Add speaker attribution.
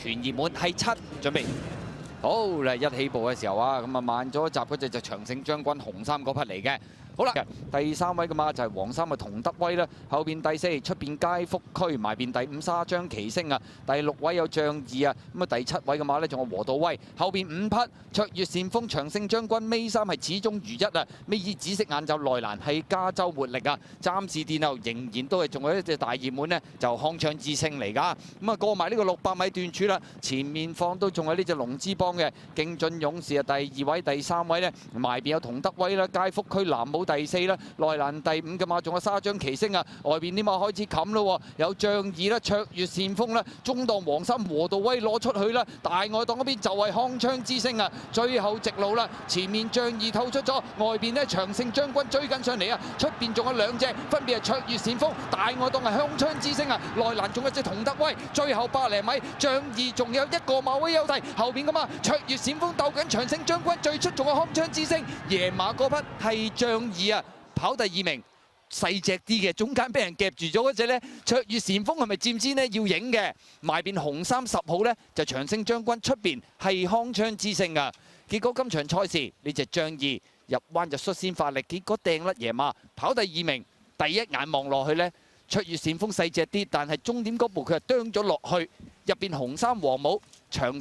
Speaker 1: 全熱門係7，準備。好嚟一起步嘅時候啊，咁啊慢咗一集嗰隻就長勝將軍紅衫嗰匹嚟嘅。好啦，第3位嘅馬就係黃衫嘅同德威啦，後邊第4出邊街福區，埋邊第5沙張奇星啊，第6位有仗義啊，咁啊第7位嘅馬呢仲有和道威，後邊5匹卓越善風長勝將軍尾3係始終如一啊，尾二紫色眼罩內欄係加州活力啊，暫時殿後仍然都係仲有一隻大熱門呢，就康昌之星嚟㗎，咁啊過埋呢個600米段處啦，前面放都仲有呢隻龍之邦嘅勁進勇士啊，第2位、第3位呢，埋邊有同德威啦，街福區藍帽第4啦，內欄第5嘅馬仲有沙張奇星啊，外邊啲馬開始冚咯，有仗義啦、卓越善風啦、中檔黃衫和道威攞出去啦，大外檔嗰邊就係康昌之星啊，最後直路啦，前面仗義透出咗，外邊呢長勝將軍追緊上嚟啊，出邊仲有2隻，分別係卓越善風，大外檔係康昌之星啊，內欄仲有隻同德威，最後100零米，仗義仲有1個馬位優勢，後邊嘅馬卓越善風鬥緊長勝將軍，最出仲有康昌之星，贏馬嗰匹係仗義啊！跑第2名，細隻啲嘅，中間俾人夾住咗嗰隻呢，卓越善風係咪佔先呢？要影嘅，埋邊紅衫10號呢，就長勝將軍，出邊係康昌之星啊！結果今場賽事呢隻仗義入彎就率先發力，結果掟甩野馬，跑第2名，第一眼望落去呢，卓越善風細隻啲，但係終點嗰步佢係啄咗落去，入邊紅衫黃帽長